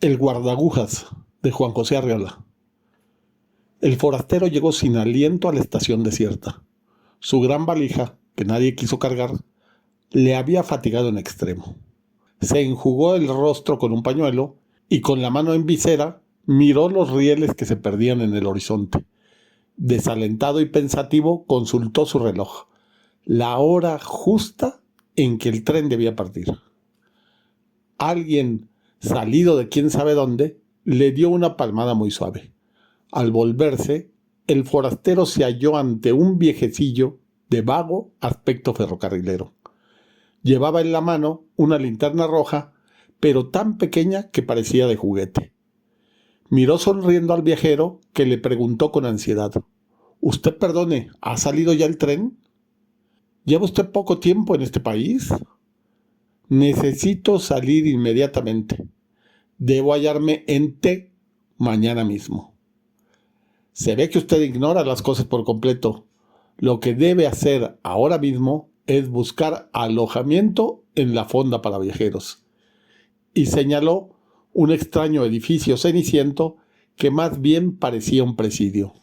El guardagujas de Juan José Arriola. El forastero llegó sin aliento a la estación desierta. Su gran valija, que nadie quiso cargar, le había fatigado en extremo. Se enjugó el rostro con un pañuelo y con la mano en visera miró los rieles que se perdían en el horizonte. Desalentado y pensativo, consultó su reloj. La hora justa en que el tren debía partir. Alguien, salido de quién sabe dónde, le dio una palmada muy suave. Al volverse, el forastero se halló ante un viejecillo de vago aspecto ferrocarrilero. Llevaba en la mano una linterna roja, pero tan pequeña que parecía de juguete. Miró sonriendo al viajero, que le preguntó con ansiedad: «Usted perdone, ¿ha salido ya el tren? ¿Lleva usted poco tiempo en este país?» «Necesito salir inmediatamente. Debo hallarme en T mañana mismo». «Se ve que usted ignora las cosas por completo. Lo que debe hacer ahora mismo es buscar alojamiento en la fonda para viajeros». Y señaló un extraño edificio ceniciento que más bien parecía un presidio.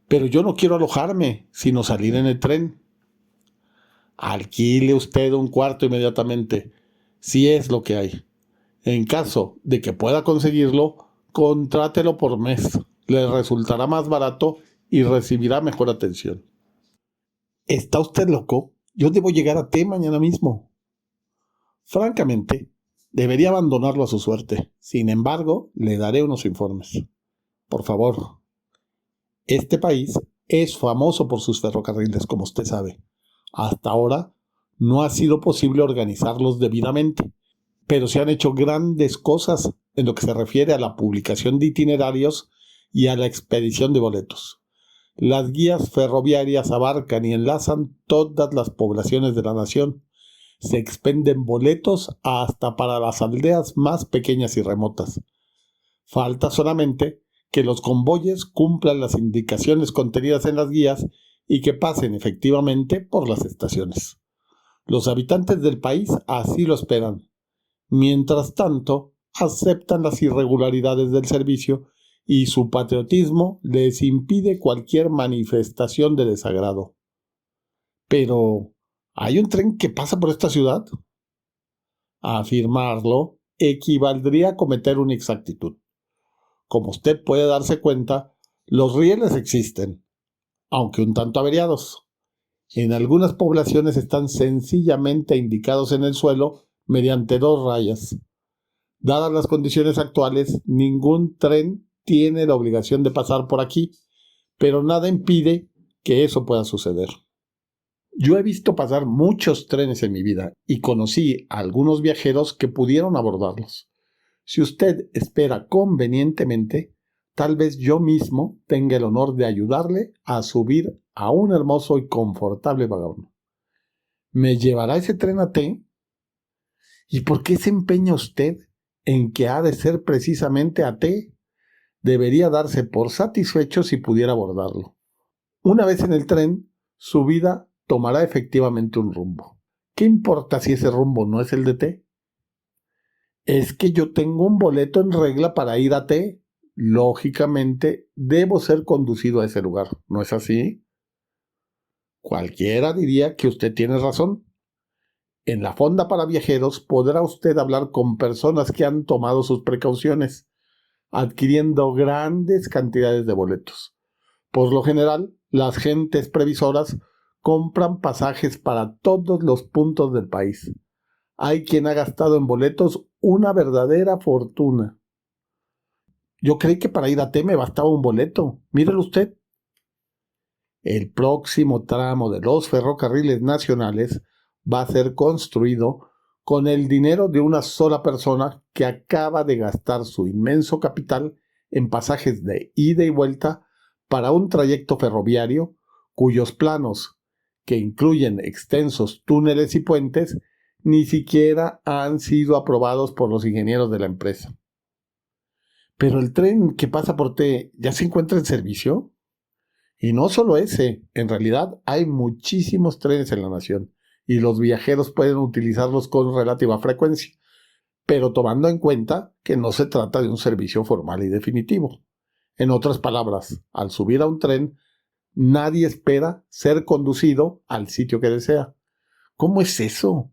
«Pero yo no quiero alojarme, sino salir en el tren». «Alquile usted un cuarto inmediatamente, si es lo que hay. En caso de que pueda conseguirlo, contrátelo por mes. Le resultará más barato y recibirá mejor atención». «¿Está usted loco? Yo debo llegar a T mañana mismo». «Francamente, debería abandonarlo a su suerte. Sin embargo, le daré unos informes. Por favor. Este país es famoso por sus ferrocarriles, como usted sabe. Hasta ahora no ha sido posible organizarlos debidamente, pero se han hecho grandes cosas en lo que se refiere a la publicación de itinerarios y a la expedición de boletos. Las guías ferroviarias abarcan y enlazan todas las poblaciones de la nación. Se expenden boletos hasta para las aldeas más pequeñas y remotas. Falta solamente que los convoyes cumplan las indicaciones contenidas en las guías y que pasen efectivamente por las estaciones. Los habitantes del país así lo esperan. Mientras tanto, aceptan las irregularidades del servicio y su patriotismo les impide cualquier manifestación de desagrado. Pero, ¿hay un tren que pasa por esta ciudad? Afirmarlo equivaldría a cometer una inexactitud. Como usted puede darse cuenta, los rieles existen, aunque un tanto averiados. En algunas poblaciones están sencillamente indicados en el suelo mediante 2 rayas. Dadas las condiciones actuales, ningún tren tiene la obligación de pasar por aquí, pero nada impide que eso pueda suceder. Yo he visto pasar muchos trenes en mi vida y conocí a algunos viajeros que pudieron abordarlos. Si usted espera convenientemente, tal vez yo mismo tenga el honor de ayudarle a subir a un hermoso y confortable vagón. ¿Me llevará ese tren a T? ¿Y por qué se empeña usted en que ha de ser precisamente a T? Debería darse por satisfecho si pudiera abordarlo. Una vez en el tren, su vida tomará efectivamente un rumbo. ¿Qué importa si ese rumbo no es el de T? Es que yo tengo un boleto en regla para ir a T. Lógicamente, debo ser conducido a ese lugar, ¿no es así? Cualquiera diría que usted tiene razón. En la fonda para viajeros podrá usted hablar con personas que han tomado sus precauciones, adquiriendo grandes cantidades de boletos. Por lo general, las gentes previsoras compran pasajes para todos los puntos del país. Hay quien ha gastado en boletos una verdadera fortuna. Yo creí que para ir a T me bastaba un boleto. Mírelo usted. El próximo tramo de los ferrocarriles nacionales va a ser construido con el dinero de una sola persona que acaba de gastar su inmenso capital en pasajes de ida y vuelta para un trayecto ferroviario cuyos planos, que incluyen extensos túneles y puentes, ni siquiera han sido aprobados por los ingenieros de la empresa. ¿Pero el tren que pasa por T ya se encuentra en servicio? Y no solo ese, en realidad hay muchísimos trenes en la nación y los viajeros pueden utilizarlos con relativa frecuencia. pero tomando en cuenta que no se trata de un servicio formal y definitivo. En otras palabras, al subir a un tren, nadie espera ser conducido al sitio que desea. ¿Cómo es eso?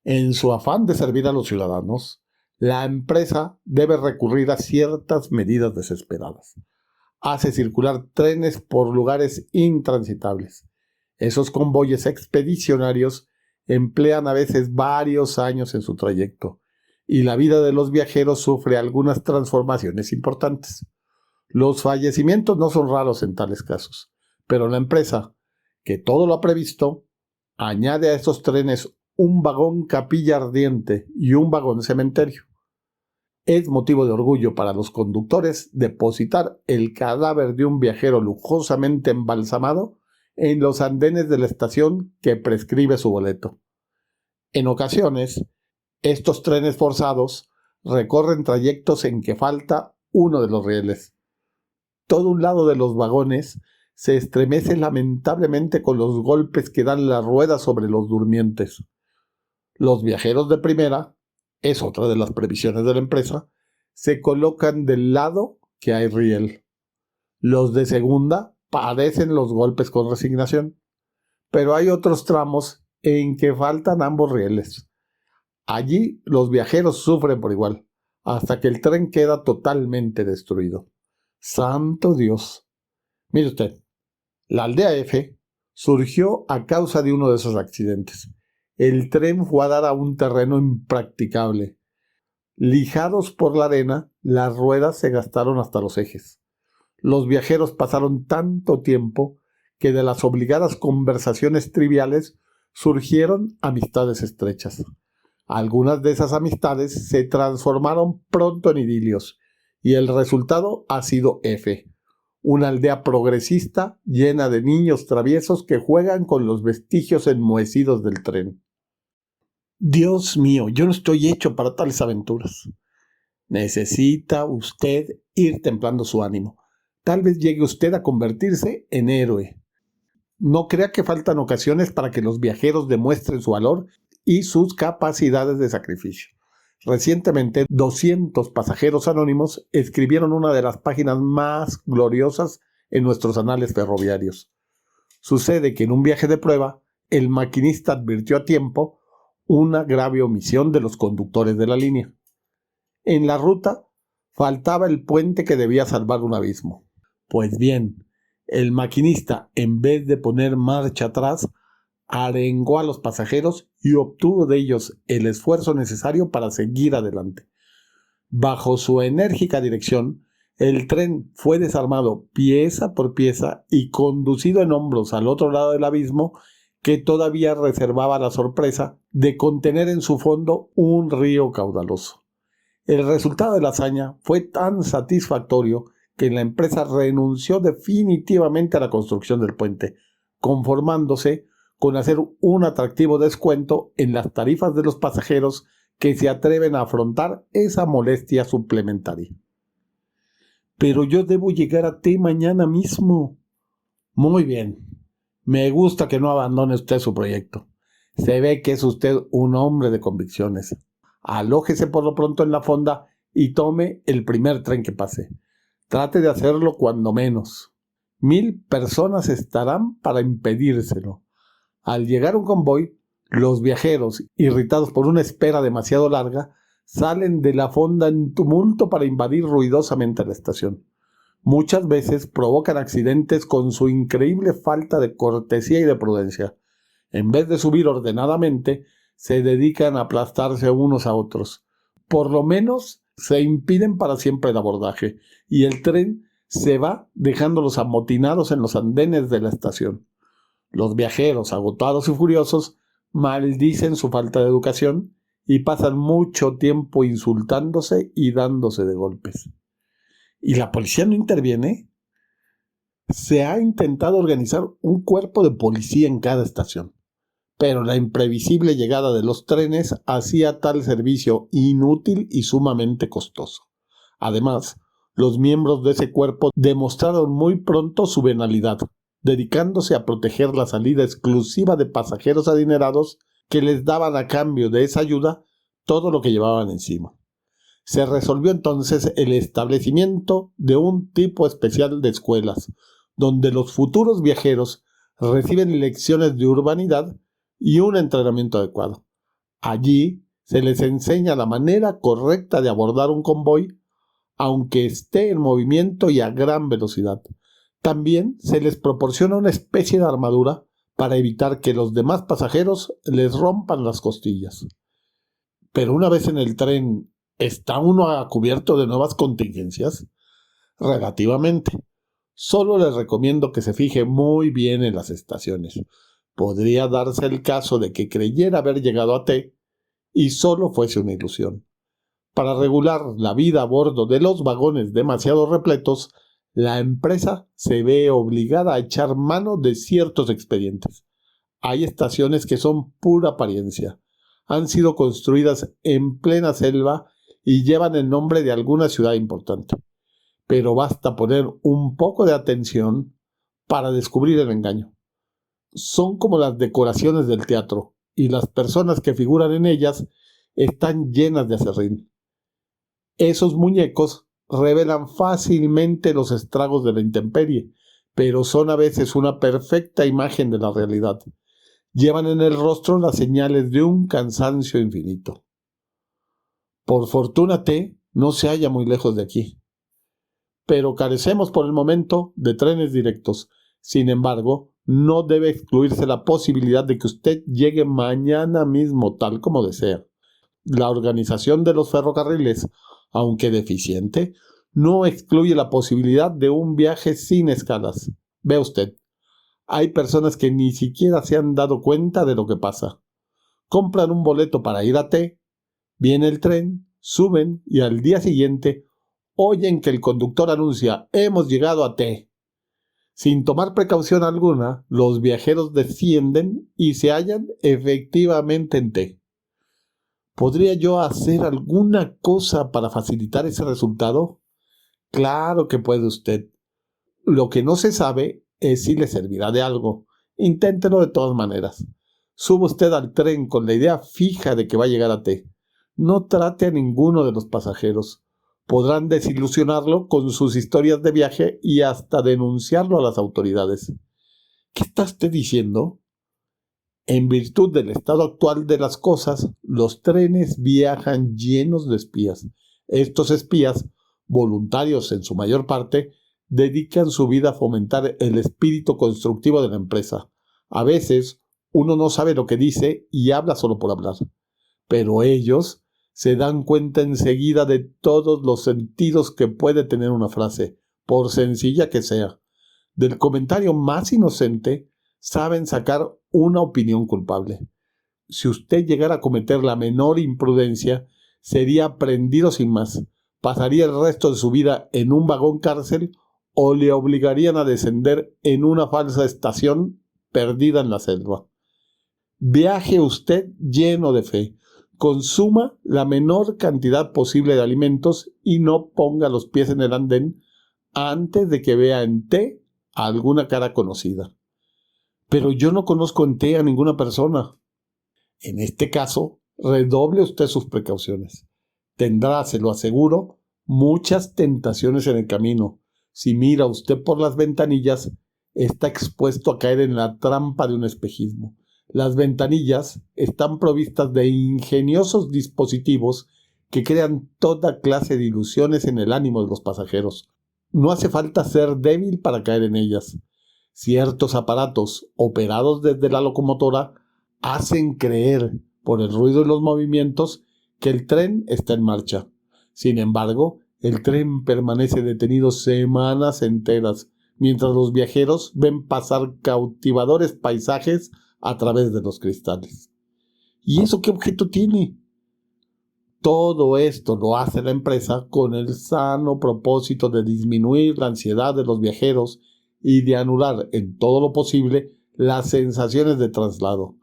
En su afán de servir a los ciudadanos, la empresa debe recurrir a ciertas medidas desesperadas. Hace circular trenes por lugares intransitables. Esos convoyes expedicionarios emplean a veces varios años en su trayecto, y la vida de los viajeros sufre algunas transformaciones importantes. Los fallecimientos no son raros en tales casos, pero la empresa, que todo lo ha previsto, añade a estos trenes un vagón capilla ardiente y un vagón cementerio. Es motivo de orgullo para los conductores depositar el cadáver de un viajero lujosamente embalsamado en los andenes de la estación que prescribe su boleto. En ocasiones, estos trenes forzados recorren trayectos en que falta uno de los rieles. Todo un lado de los vagones se estremece lamentablemente con los golpes que dan las ruedas sobre los durmientes. Los viajeros de primera, es otra de las previsiones de la empresa, se colocan del lado que hay riel. Los de segunda padecen los golpes con resignación, pero hay otros tramos en que faltan ambos rieles. Allí los viajeros sufren por igual, hasta que el tren queda totalmente destruido. ¡Santo Dios! Mire usted, la aldea F surgió a causa de uno de esos accidentes. El tren fue a dar a un terreno impracticable. Lijados por la arena, las ruedas se gastaron hasta los ejes. Los viajeros pasaron tanto tiempo que de las obligadas conversaciones triviales surgieron amistades estrechas. Algunas de esas amistades se transformaron pronto en idilios, y el resultado ha sido F, una aldea progresista llena de niños traviesos que juegan con los vestigios enmohecidos del tren. Dios mío, yo no estoy hecho para tales aventuras. Necesita usted ir templando su ánimo. Tal vez llegue usted a convertirse en héroe. No crea que faltan ocasiones para que los viajeros demuestren su valor y sus capacidades de sacrificio. Recientemente, 200 pasajeros anónimos escribieron una de las páginas más gloriosas en nuestros anales ferroviarios. Sucede que en un viaje de prueba, el maquinista advirtió a tiempo una grave omisión de los conductores de la línea. En la ruta faltaba el puente que debía salvar un abismo. Pues bien, el maquinista, en vez de poner marcha atrás, arengó a los pasajeros y obtuvo de ellos el esfuerzo necesario para seguir adelante. Bajo su enérgica dirección, el tren fue desarmado pieza por pieza y conducido en hombros al otro lado del abismo, que todavía reservaba la sorpresa de contener en su fondo un río caudaloso. El resultado de la hazaña fue tan satisfactorio que la empresa renunció definitivamente a la construcción del puente, conformándose con hacer un atractivo descuento en las tarifas de los pasajeros que se atreven a afrontar esa molestia suplementaria. Pero yo debo llegar a T mañana mismo. Muy bien. Me gusta que no abandone usted su proyecto. Se ve que es usted un hombre de convicciones. Alójese por lo pronto en la fonda y tome el primer tren que pase. Trate de hacerlo cuando menos. 1000 personas estarán para impedírselo. Al llegar un convoy, los viajeros, irritados por una espera demasiado larga, salen de la fonda en tumulto para invadir ruidosamente la estación. Muchas veces provocan accidentes con su increíble falta de cortesía y de prudencia. En vez de subir ordenadamente, se dedican a aplastarse unos a otros. Por lo menos se impiden para siempre el abordaje, y el tren se va dejándolos amotinados en los andenes de la estación. Los viajeros, agotados y furiosos, maldicen su falta de educación y pasan mucho tiempo insultándose y dándose de golpes. ¿Y la policía no interviene? Se ha intentado organizar un cuerpo de policía en cada estación, pero la imprevisible llegada de los trenes hacía tal servicio inútil y sumamente costoso. Además, los miembros de ese cuerpo demostraron muy pronto su venalidad, dedicándose a proteger la salida exclusiva de pasajeros adinerados que les daban a cambio de esa ayuda todo lo que llevaban encima. Se resolvió entonces el establecimiento de un tipo especial de escuelas, donde los futuros viajeros reciben lecciones de urbanidad y un entrenamiento adecuado. Allí se les enseña la manera correcta de abordar un convoy, aunque esté en movimiento y a gran velocidad. También se les proporciona una especie de armadura para evitar que los demás pasajeros les rompan las costillas. Pero una vez en el tren, ¿está uno a cubierto de nuevas contingencias? Relativamente. Solo les recomiendo que se fije muy bien en las estaciones. Podría darse el caso de que creyera haber llegado a T y solo fuese una ilusión. Para regular la vida a bordo de los vagones demasiado repletos, la empresa se ve obligada a echar mano de ciertos expedientes. Hay estaciones que son pura apariencia. Han sido construidas en plena selva y llevan el nombre de alguna ciudad importante. Pero basta poner un poco de atención para descubrir el engaño. Son como las decoraciones del teatro, y las personas que figuran en ellas están llenas de aserrín. Esos muñecos revelan fácilmente los estragos de la intemperie, pero son a veces una perfecta imagen de la realidad. Llevan en el rostro las señales de un cansancio infinito. Por fortuna T no se halla muy lejos de aquí, pero carecemos por el momento de trenes directos. Sin embargo, no debe excluirse la posibilidad de que usted llegue mañana mismo tal como desea. La organización de los ferrocarriles, aunque deficiente, no excluye la posibilidad de un viaje sin escalas. Ve usted, hay personas que ni siquiera se han dado cuenta de lo que pasa. Compran un boleto para ir a T, viene el tren, suben y al día siguiente oyen que el conductor anuncia «Hemos llegado a T». Sin tomar precaución alguna, los viajeros descienden y se hallan efectivamente en T. ¿Podría yo hacer alguna cosa para facilitar ese resultado? Claro que puede usted. Lo que no se sabe es si le servirá de algo. Inténtelo de todas maneras. Suba usted al tren con la idea fija de que va a llegar a T. No trate a ninguno de los pasajeros. Podrán desilusionarlo con sus historias de viaje y hasta denunciarlo a las autoridades. ¿Qué está usted diciendo? En virtud del estado actual de las cosas, los trenes viajan llenos de espías. Estos espías, voluntarios en su mayor parte, dedican su vida a fomentar el espíritu constructivo de la empresa. A veces, uno no sabe lo que dice y habla solo por hablar. Pero ellos se dan cuenta enseguida de todos los sentidos que puede tener una frase, por sencilla que sea. Del comentario más inocente, saben sacar una opinión culpable. Si usted llegara a cometer la menor imprudencia, sería prendido sin más. Pasaría el resto de su vida en un vagón cárcel o le obligarían a descender en una falsa estación perdida en la selva. Viaje usted lleno de fe. Consuma la menor cantidad posible de alimentos y no ponga los pies en el andén antes de que vea en T alguna cara conocida. Pero yo no conozco en T a ninguna persona. En este caso, redoble usted sus precauciones. Tendrá, se lo aseguro, muchas tentaciones en el camino. Si mira usted por las ventanillas, está expuesto a caer en la trampa de un espejismo. Las ventanillas están provistas de ingeniosos dispositivos que crean toda clase de ilusiones en el ánimo de los pasajeros. No hace falta ser débil para caer en ellas. Ciertos aparatos operados desde la locomotora hacen creer, por el ruido y los movimientos, que el tren está en marcha. Sin embargo, el tren permanece detenido semanas enteras, mientras los viajeros ven pasar cautivadores paisajes a través de los cristales. ¿Y eso qué objeto tiene? Todo esto lo hace la empresa con el sano propósito de disminuir la ansiedad de los viajeros y de anular en todo lo posible las sensaciones de traslado.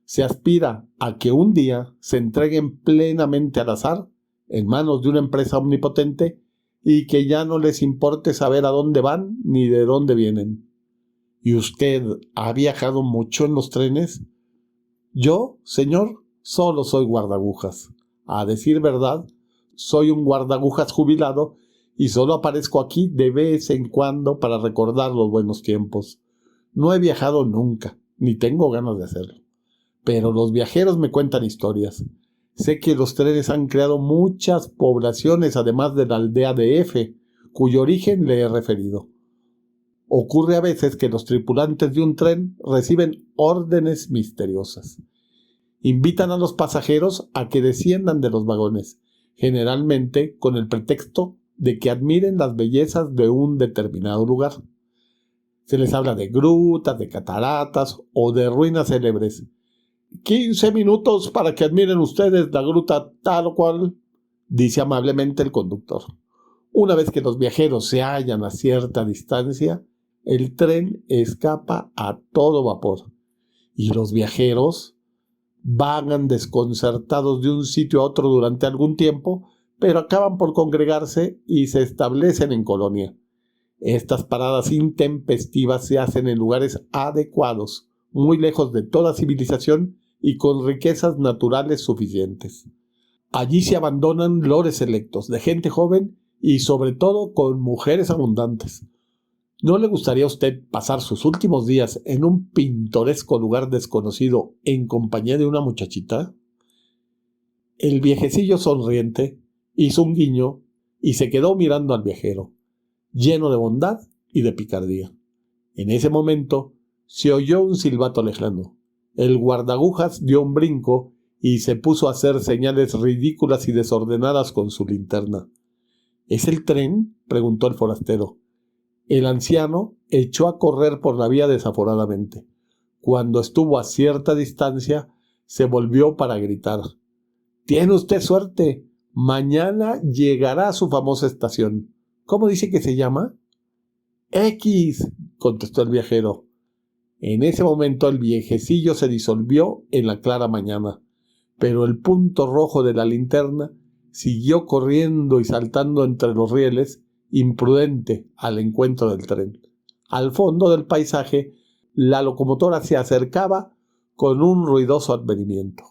Se aspira a que un día se entreguen plenamente al azar en manos de una empresa omnipotente y que ya no les importe saber a dónde van ni de dónde vienen. ¿Y usted ha viajado mucho en los trenes? Yo, señor, solo soy guardagujas. A decir verdad, soy un guardaagujas jubilado y solo aparezco aquí de vez en cuando para recordar los buenos tiempos. No he viajado nunca, ni tengo ganas de hacerlo. Pero los viajeros me cuentan historias. Sé que los trenes han creado muchas poblaciones además de la aldea de F, cuyo origen le he referido. Ocurre a veces que los tripulantes de un tren reciben órdenes misteriosas. Invitan a los pasajeros a que desciendan de los vagones, generalmente con el pretexto de que admiren las bellezas de un determinado lugar. Se les habla de grutas, de cataratas o de ruinas célebres. 15 minutos para que admiren ustedes la gruta tal o cual, dice amablemente el conductor. Una vez que los viajeros se hallan a cierta distancia, el tren escapa a todo vapor y los viajeros vagan desconcertados de un sitio a otro durante algún tiempo, pero acaban por congregarse y se establecen en colonia. Estas paradas intempestivas se hacen en lugares adecuados, muy lejos de toda civilización y con riquezas naturales suficientes. Allí se abandonan lores selectos de gente joven y sobre todo con mujeres abundantes. ¿No le gustaría a usted pasar sus últimos días en un pintoresco lugar desconocido en compañía de una muchachita? El viejecillo sonriente hizo un guiño y se quedó mirando al viajero, lleno de bondad y de picardía. En ese momento se oyó un silbato lejano. El guardaagujas dio un brinco y se puso a hacer señales ridículas y desordenadas con su linterna. ¿Es el tren?, preguntó el forastero. El anciano echó a correr por la vía desaforadamente. Cuando estuvo a cierta distancia, se volvió para gritar. «¡Tiene usted suerte! Mañana llegará a su famosa estación. ¿Cómo dice que se llama?» «X», contestó el viajero. En ese momento el viejecillo se disolvió en la clara mañana, pero el punto rojo de la linterna siguió corriendo y saltando entre los rieles, imprudente al encuentro del tren. Al fondo del paisaje, la locomotora se acercaba con un ruidoso advenimiento.